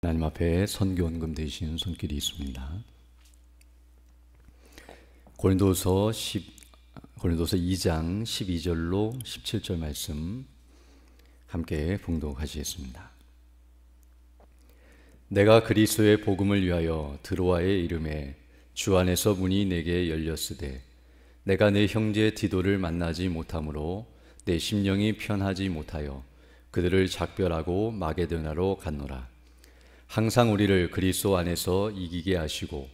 하나님 앞에 선교원금 되시는 손길이 있습니다. 고린도서 2장 12절로 17절 말씀 함께 봉독하시겠습니다. 내가 그리스도의 복음을 위하여 드로아의 이름에 주 안에서 문이 내게 열렸으되 내가 내 형제 디도를 만나지 못하므로 내 심령이 편하지 못하여 그들을 작별하고 마게도냐로 갔노라. 항상 우리를 그리스도 안에서 이기게 하시고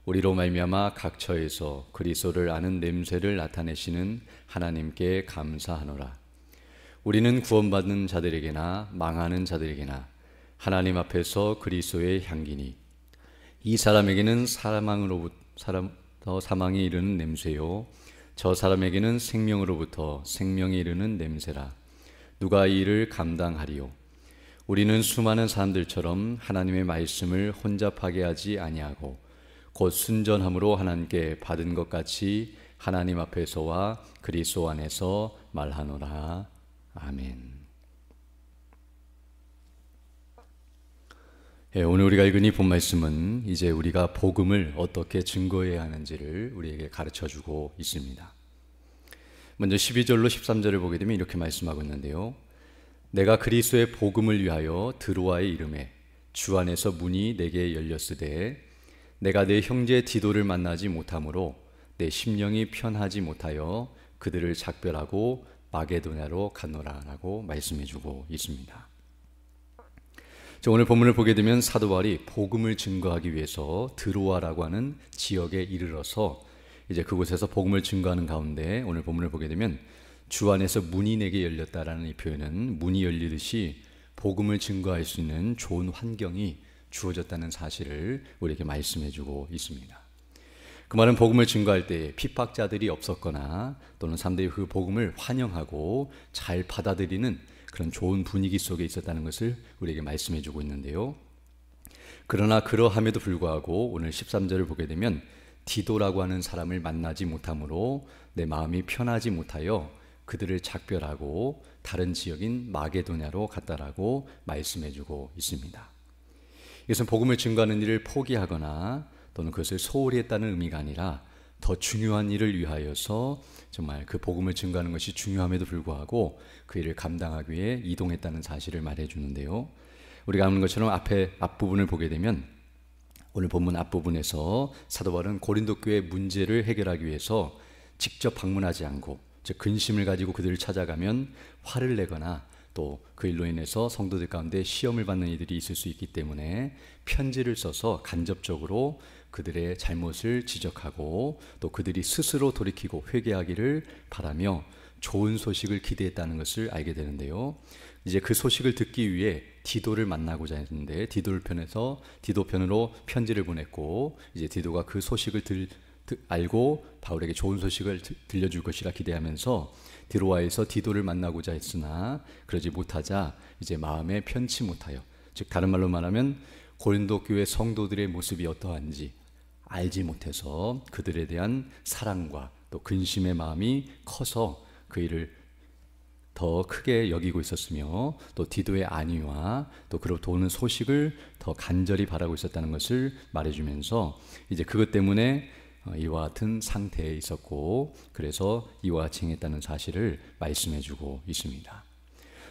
우리로 말미암아 각 처에서 그리스도를 아는 냄새를 나타내시는 하나님께 감사하노라. 우리는 구원받는 자들에게나 망하는 자들에게나 하나님 앞에서 그리스도의 향기니 이 사람에게는 사망으로부터 사망이 이르는 냄새요 저 사람에게는 생명으로부터 생명이 이르는 냄새라. 누가 이 일을 감당하리요? 우리는 수많은 사람들처럼 하나님의 말씀을 혼잡하게 하지 아니하고 곧 순전함으로 하나님께 받은 것 같이 하나님 앞에서와 그리스도 안에서 말하노라. 아멘. 오늘 우리가 읽은 이 본 말씀은 이제 우리가 복음을 어떻게 증거해야 하는지를 우리에게 가르쳐주고 있습니다. 먼저 12절로 13절을 보게 되면 이렇게 말씀하고 있는데요. 내가 그리스도의 복음을 위하여 드로아의 이름에 주 안에서 문이 내게 열렸으되 내가 내 형제 디도를 만나지 못하므로 내 심령이 편하지 못하여 그들을 작별하고 마게도냐로 갔노라 라고 말씀해주고 있습니다. 오늘 본문을 보게 되면 사도 바울이 복음을 증거하기 위해서 드로아라고 하는 지역에 이르러서 이제 그곳에서 복음을 증거하는 가운데 오늘 본문을 보게 되면 주 안에서 문이 내게 열렸다라는 이 표현은 문이 열리듯이 복음을 증거할 수 있는 좋은 환경이 주어졌다는 사실을 우리에게 말씀해주고 있습니다. 그 말은 복음을 증거할 때 핍박자들이 없었거나 또는 사람들이 그 복음을 환영하고 잘 받아들이는 그런 좋은 분위기 속에 있었다는 것을 우리에게 말씀해주고 있는데요. 그러나 그러함에도 불구하고 오늘 13절을 보게 되면 디도라고 하는 사람을 만나지 못하므로 내 마음이 편하지 못하여 그들을 작별하고 다른 지역인 마게도냐로 갔다라고 말씀해주고 있습니다. 이것은 복음을 증거하는 일을 포기하거나 또는 그것을 소홀히 했다는 의미가 아니라 더 중요한 일을 위하여서 정말 그 복음을 증거하는 것이 중요함에도 불구하고 그 일을 감당하기 위해 이동했다는 사실을 말해주는데요. 우리가 아는 것처럼 앞부분을 보게 되면 오늘 본문 앞부분에서 사도 바울은 고린도 교회의 문제를 해결하기 위해서 직접 방문하지 않고 즉 근심을 가지고 그들을 찾아가면 화를 내거나 또 그 일로 인해서 성도들 가운데 시험을 받는 이들이 있을 수 있기 때문에 편지를 써서 간접적으로 그들의 잘못을 지적하고 또 그들이 스스로 돌이키고 회개하기를 바라며 좋은 소식을 기대했다는 것을 알게 되는데요. 이제 그 소식을 듣기 위해 디도를 만나고자 했는데 디도 편으로 편지를 보냈고 이제 디도가 그 소식을 알고 바울에게 좋은 소식을 들려줄 것이라 기대하면서 드로아에서 디도를 만나고자 했으나 그러지 못하자 이제 마음에 편치 못하여, 즉 다른 말로 말하면 고린도 교회 성도들의 모습이 어떠한지 알지 못해서 그들에 대한 사랑과 또 근심의 마음이 커서 그 일을 더 크게 여기고 있었으며 또 디도의 안위와 또 그로부터 오는 소식을 더 간절히 바라고 있었다는 것을 말해주면서 이제 그것 때문에 이와 같은 상태에 있었고 그래서 이와 같이 행했다는 사실을 말씀해주고 있습니다.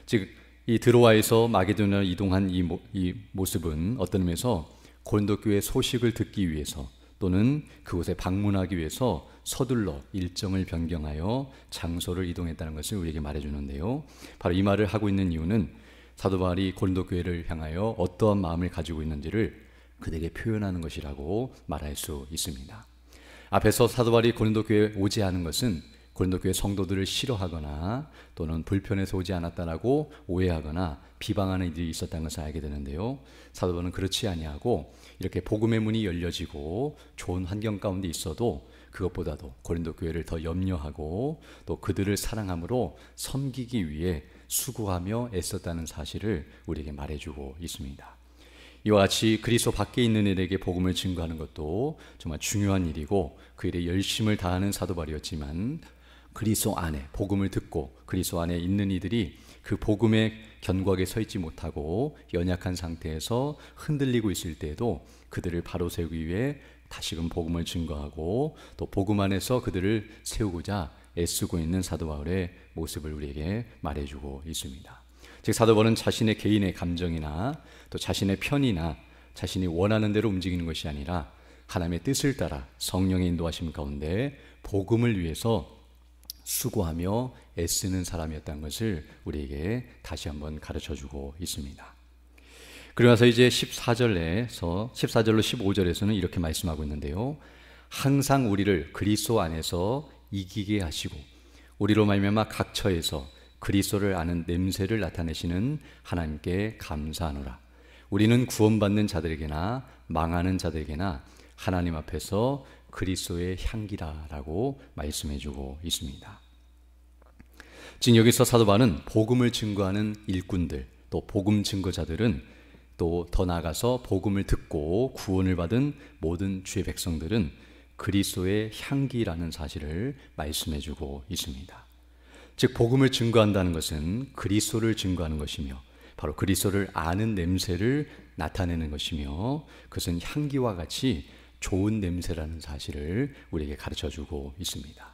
즉 이 드로아에서 마게도냐로 이동한 이 모습은 어떤 의미에서 고린도 교회 소식을 듣기 위해서 또는 그곳에 방문하기 위해서 서둘러 일정을 변경하여 장소를 이동했다는 것을 우리에게 말해주는데요. 바로 이 말을 하고 있는 이유는 사도 바울이 고린도 교회를 향하여 어떠한 마음을 가지고 있는지를 그들에게 표현하는 것이라고 말할 수 있습니다. 앞에서 사도 바울이 고린도 교회에 오지 않은 것은 고린도 교회 성도들을 싫어하거나 또는 불편해서 오지 않았다라고 오해하거나 비방하는 이들이 있었다는 것을 알게 되는데요. 사도 바울은 그렇지 아니하고 이렇게 복음의 문이 열려지고 좋은 환경 가운데 있어도 그것보다도 고린도 교회를 더 염려하고 또 그들을 사랑함으로 섬기기 위해 수고하며 애썼다는 사실을 우리에게 말해주고 있습니다. 이와 같이 그리스도 밖에 있는 이들에게 복음을 증거하는 것도 정말 중요한 일이고 그 일에 열심을 다하는 사도 바울이었지만 그리스도 안에 복음을 듣고 그리스도 안에 있는 이들이 그 복음의 견고하게 서 있지 못하고 연약한 상태에서 흔들리고 있을 때에도 그들을 바로 세우기 위해 다시금 복음을 증거하고 또 복음 안에서 그들을 세우고자 애쓰고 있는 사도 바울의 모습을 우리에게 말해주고 있습니다. 즉 사도 바울은 자신의 개인의 감정이나 또 자신의 편이나 자신이 원하는 대로 움직이는 것이 아니라 하나님의 뜻을 따라 성령의 인도하심 가운데 복음을 위해서 수고하며 애쓰는 사람이었다는 것을 우리에게 다시 한번 가르쳐주고 있습니다. 그러고 나서 이제 14절로 15절에서는 이렇게 말씀하고 있는데요. 항상 우리를 그리스도 안에서 이기게 하시고 우리로 말미암아 각 처에서 그리스도를 아는 냄새를 나타내시는 하나님께 감사하노라. 우리는 구원받는 자들에게나 망하는 자들에게나 하나님 앞에서 그리스도의 향기라라고 말씀해주고 있습니다. 지금 여기서 사도 바울은 복음을 증거하는 일꾼들, 또 복음 증거자들은 또 더 나아가서 복음을 듣고 구원을 받은 모든 주의 백성들은 그리스도의 향기라는 사실을 말씀해주고 있습니다. 즉 복음을 증거한다는 것은 그리스도를 증거하는 것이며 바로 그리스도를 아는 냄새를 나타내는 것이며 그것은 향기와 같이 좋은 냄새라는 사실을 우리에게 가르쳐주고 있습니다.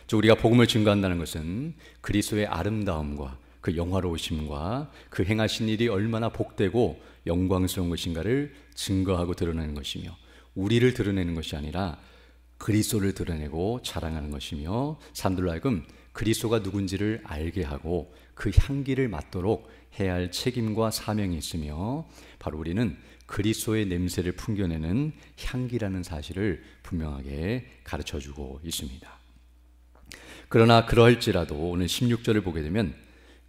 즉 우리가 복음을 증거한다는 것은 그리스도의 아름다움과 그 영화로우심과 그 행하신 일이 얼마나 복되고 영광스러운 것인가를 증거하고 드러내는 것이며 우리를 드러내는 것이 아니라 그리스도를 드러내고 자랑하는 것이며 사람들로 하여금 그리스도가 누군지를 알게 하고 그 향기를 맡도록 해야 할 책임과 사명이 있으며 바로 우리는 그리스도의 냄새를 풍겨내는 향기라는 사실을 분명하게 가르쳐주고 있습니다. 그러나 그러할지라도 오늘 16절을 보게 되면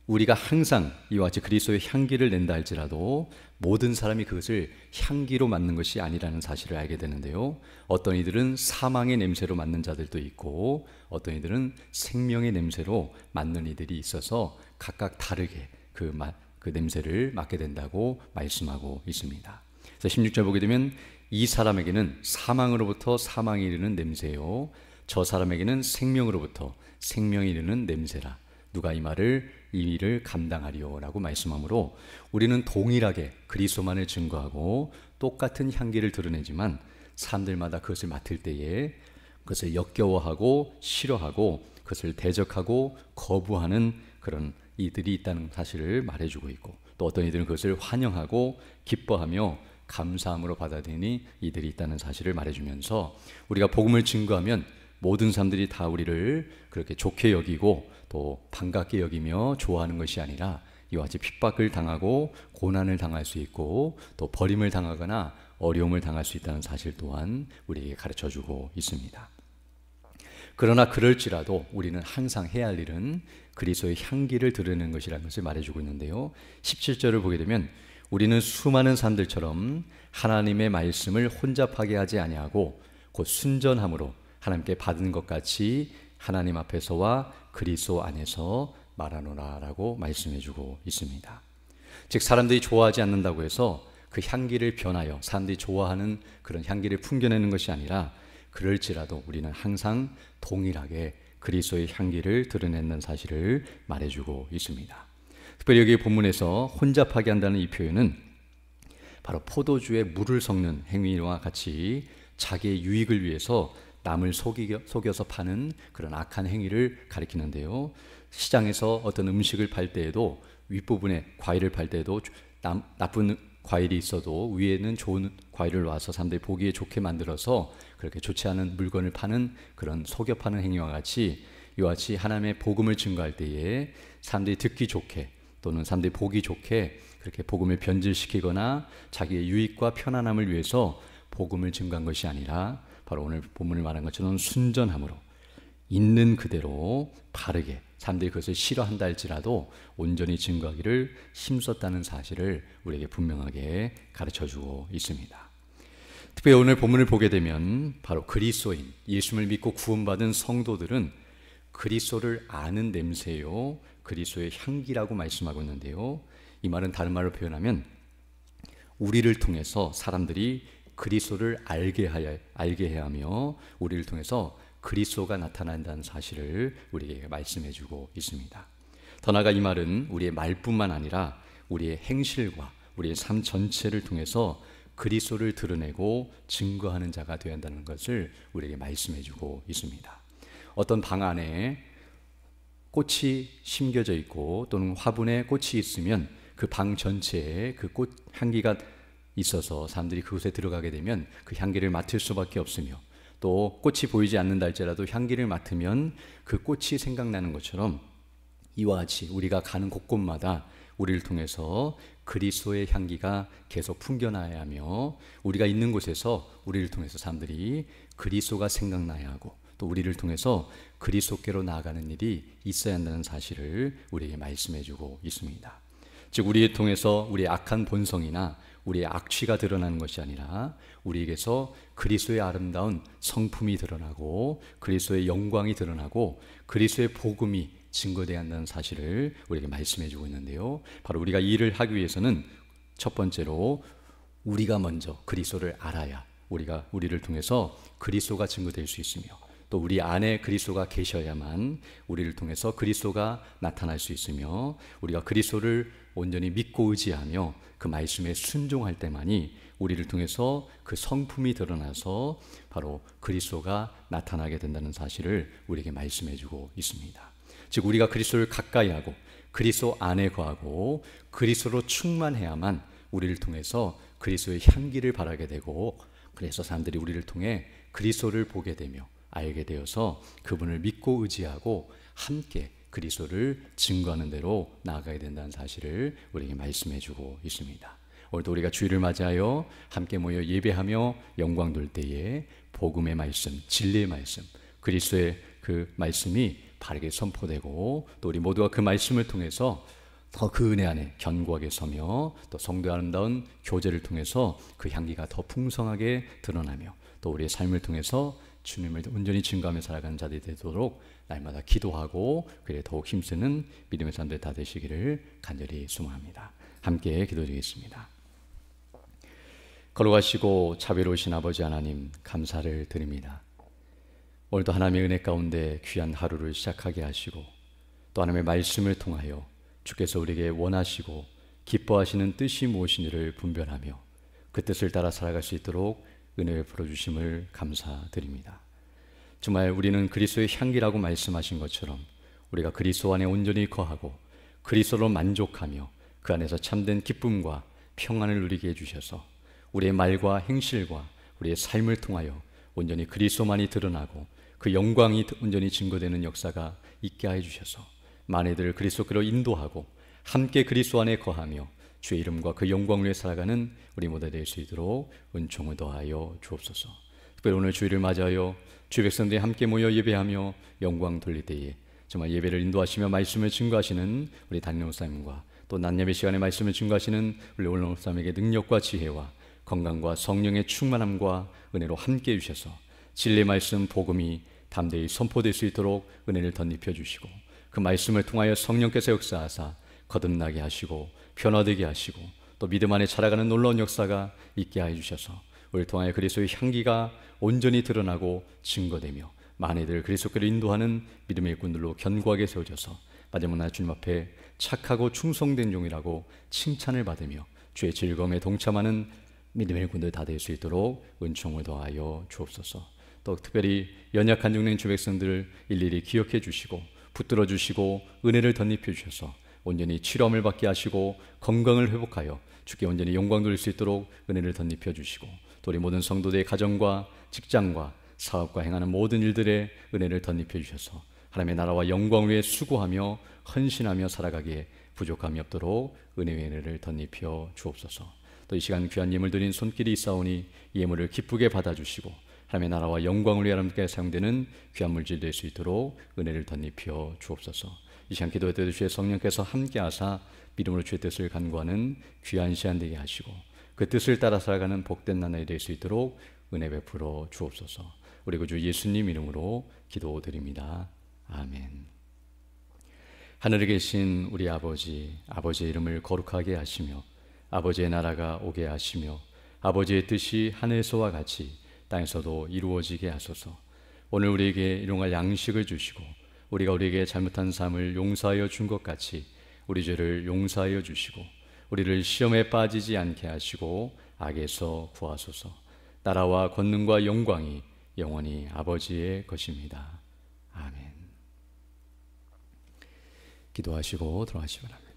우리가 항상 이와 같이 그리스도의 향기를 낸다 할지라도 모든 사람이 그것을 향기로 맡는 것이 아니라는 사실을 알게 되는데요. 어떤 이들은 사망의 냄새로 맡는 자들도 있고 어떤 이들은 생명의 냄새로 맡는 이들이 있어서 각각 다르게 그 냄새를 맡게 된다고 말씀하고 있습니다. 그래서 16절 보게 되면 이 사람에게는 사망으로부터 사망이 이르는 냄새요 저 사람에게는 생명으로부터 생명이 이르는 냄새라. 누가 이 일을 감당하리요 라고 말씀하므로 우리는 동일하게 그리스도만을 증거하고 똑같은 향기를 드러내지만 사람들마다 그것을 맡을 때에 그것을 역겨워하고 싫어하고 그것을 대적하고 거부하는 그런 이들이 있다는 사실을 말해주고 있고 또 어떤 이들은 그것을 환영하고 기뻐하며 감사함으로 받아들이니 이들이 있다는 사실을 말해주면서 우리가 복음을 증거하면 모든 사람들이 다 우리를 그렇게 좋게 여기고 또 반갑게 여기며 좋아하는 것이 아니라 이와 같이 핍박을 당하고 고난을 당할 수 있고 또 버림을 당하거나 어려움을 당할 수 있다는 사실 또한 우리에게 가르쳐주고 있습니다. 그러나 그럴지라도 우리는 항상 해야 할 일은 그리스도의 향기를 드러내는 것이라는 것을 말해주고 있는데요. 17절을 보게 되면 우리는 수많은 사람들처럼 하나님의 말씀을 혼잡하게 하지 아니하고 곧 순전함으로 하나님께 받은 것 같이 하나님 앞에서와 그리스도 안에서 말하노라라고 말씀해주고 있습니다. 즉 사람들이 좋아하지 않는다고 해서 그 향기를 변하여 사람들이 좋아하는 그런 향기를 풍겨내는 것이 아니라 그럴지라도 우리는 항상 동일하게 그리스도의 향기를 드러내는 사실을 말해주고 있습니다. 특별히 여기 본문에서 혼잡하게 한다는 이 표현은 바로 포도주에 물을 섞는 행위와 같이 자기의 유익을 위해서 남을 속여서 파는 그런 악한 행위를 가리키는데요. 시장에서 어떤 음식을 팔 때에도 윗부분에 과일을 팔 때에도 나쁜 과일이 있어도 위에는 좋은 과일을 놔서 사람들이 보기에 좋게 만들어서 그렇게 좋지 않은 물건을 파는 그런 속여 파는 행위와 같이 이와 같이 하나님의 복음을 증거할 때에 사람들이 듣기 좋게 또는 사람들이 보기 좋게 그렇게 복음을 변질시키거나 자기의 유익과 편안함을 위해서 복음을 증거한 것이 아니라 바로 오늘 본문을 말한 것처럼 순전함으로 있는 그대로 바르게 사람들이 그것을 싫어한다 할지라도 온전히 증거하기를 힘썼다는 사실을 우리에게 분명하게 가르쳐주고 있습니다. 특별히 오늘 본문을 보게 되면 바로 그리스도인 예수를 믿고 구원받은 성도들은 그리스도를 아는 냄새요 그리스도의 향기라고 말씀하고 있는데요. 이 말은 다른 말로 표현하면 우리를 통해서 사람들이 그리스도를 알게 해야 하며 우리를 통해서 그리스도가 나타난다는 사실을 우리에게 말씀해 주고 있습니다. 더 나아가 이 말은 우리의 말뿐만 아니라 우리의 행실과 우리의 삶 전체를 통해서 그리스도를 드러내고 증거하는 자가 되어야 한다는 것을 우리에게 말씀해 주고 있습니다. 어떤 방 안에 꽃이 심겨져 있고 또는 화분에 꽃이 있으면 그 방 전체에 그 꽃 향기가 있어서 사람들이 그곳에 들어가게 되면 그 향기를 맡을 수밖에 없으며, 또 꽃이 보이지 않는다 할지라도 향기를 맡으면 그 꽃이 생각나는 것처럼 이와 같이 우리가 가는 곳곳마다 우리를 통해서 그리스도의 향기가 계속 풍겨나야 하며, 우리가 있는 곳에서 우리를 통해서 사람들이 그리스도가 생각나야 하고, 또 우리를 통해서 그리스도께로 나아가는 일이 있어야 한다는 사실을 우리에게 말씀해 주고 있습니다. 즉 우리를 통해서 우리의 악한 본성이나 우리의 악취가 드러나는 것이 아니라 우리에게서 그리스도의 아름다운 성품이 드러나고 그리스도의 영광이 드러나고 그리스도의 복음이 증거되어야 한다는 사실을 우리에게 말씀해 주고 있는데요, 바로 우리가 이 일을 하기 위해서는 첫 번째로 우리가 먼저 그리스도를 알아야 우리를 통해서 그리스도가 증거될 수 있으며, 또 우리 안에 그리스도가 계셔야만 우리를 통해서 그리스도가 나타날 수 있으며, 우리가 그리스도를 온전히 믿고 의지하며 그 말씀에 순종할 때만이 우리를 통해서 그 성품이 드러나서 바로 그리스도가 나타나게 된다는 사실을 우리에게 말씀해 주고 있습니다. 즉 우리가 그리스도를 가까이 하고 그리스도 안에 거하고 그리스도로 충만해야만 우리를 통해서 그리스도의 향기를 바라게 되고, 그래서 사람들이 우리를 통해 그리스도를 보게 되며 알게 되어서 그분을 믿고 의지하고 함께 그리스도를 증거하는 대로 나아가야 된다는 사실을 우리에게 말씀해 주고 있습니다. 오늘도 우리가 주일을 맞이하여 함께 모여 예배하며 영광 돌 때에 복음의 말씀, 진리의 말씀, 그리스도의 그 말씀이 바르게 선포되고, 또 우리 모두가 그 말씀을 통해서 더 그 은혜 안에 견고하게 서며, 또 성도의 아름다운 교제를 통해서 그 향기가 더 풍성하게 드러나며, 또 우리의 삶을 통해서 주님을 온전히 증거하며 살아가는 자들이 되도록 날마다 기도하고 그래 더욱 힘쓰는 믿음의 사람들 다 되시기를 간절히 소망합니다. 함께 기도드리겠습니다. 걸어가시고 자비로우신 아버지 하나님, 감사를 드립니다. 오늘도 하나님의 은혜 가운데 귀한 하루를 시작하게 하시고, 또 하나님의 말씀을 통하여 주께서 우리에게 원하시고 기뻐하시는 뜻이 무엇인지를 분별하며 그 뜻을 따라 살아갈 수 있도록 은혜를 풀어주심을 감사드립니다. 정말 우리는 그리스도의 향기라고 말씀하신 것처럼 우리가 그리스도 안에 온전히 거하고 그리스도로 만족하며 그 안에서 참된 기쁨과 평안을 누리게 해주셔서 우리의 말과 행실과 우리의 삶을 통하여 온전히 그리스도만이 드러나고 그 영광이 온전히 증거되는 역사가 있게 해주셔서 만회들을 그리스도께로 인도하고 함께 그리스도 안에 거하며 주의 이름과 그 영광을 위해 살아가는 우리 모두 될 수 있도록 은총을 더하여 주옵소서. 특별히 오늘 주일을 맞이하여 주의 백성들이 함께 모여 예배하며 영광 돌릴 때에 정말 예배를 인도하시며 말씀을 증거하시는 우리 담임 목사님과, 또 낮 예배 시간에 말씀을 증거하시는 우리 오늘 목사님에게 능력과 지혜와 건강과 성령의 충만함과 은혜로 함께 해주셔서 진리의 말씀 복음이 담대히 선포될 수 있도록 은혜를 덧입혀 주시고, 그 말씀을 통하여 성령께서 역사하사 거듭나게 하시고 변화되게 하시고 또 믿음 안에 자라가는 놀라운 역사가 있게 해 주셔서 우리를 통하여 그리스도의 향기가 온전히 드러나고 증거되며 만회들 그리스도께로 인도하는 믿음의 일꾼들로 견고하게 세워져서 마지막 날 주님 앞에 착하고 충성된 종이라고 칭찬을 받으며 주의 즐거움에 동참하는 믿음의 일꾼들 다 될 수 있도록 은총을 더하여 주옵소서. 또 특별히 연약한 중된 주 백성들을 일일이 기억해 주시고 붙들어 주시고 은혜를 덧입혀 주셔서 온전히 치료함을 받게 하시고 건강을 회복하여 주께 온전히 영광 돌릴 수 있도록 은혜를 덧입혀 주시고, 또 우리 모든 성도들의 가정과 직장과 사업과 행하는 모든 일들에 은혜를 덧입혀 주셔서 하나님의 나라와 영광을 위해 수고하며 헌신하며 살아가기에 부족함이 없도록 은혜의 은혜를 덧입혀 주옵소서. 또 이 시간 귀한 예물 드린 손길이 있사오니 이 예물을 기쁘게 받아주시고 하나님의 나라와 영광을 위해 하나님께 사용되는 귀한 물질 될 수 있도록 은혜를 덧입혀 주옵소서. 이 시간 기도할 때도 주의 성령께서 함께하사 믿음으로 주의 뜻을 간구하는 귀한 시간 되게 하시고 그 뜻을 따라 살아가는 복된 나날이 될 수 있도록 은혜 베풀어 주옵소서. 우리 구주 예수님 이름으로 기도드립니다. 아멘. 하늘에 계신 우리 아버지, 아버지의 이름을 거룩하게 하시며 아버지의 나라가 오게 하시며 아버지의 뜻이 하늘에서와 같이 땅에서도 이루어지게 하소서. 오늘 우리에게 일용할 양식을 주시고 우리가 우리에게 잘못한 삶을 용서하여 준 것 같이 우리 죄를 용서하여 주시고 우리를 시험에 빠지지 않게 하시고 악에서 구하소서. 나라와 권능과 영광이 영원히 아버지의 것입니다. 아멘. 기도하시고 들어가시기 바랍니다.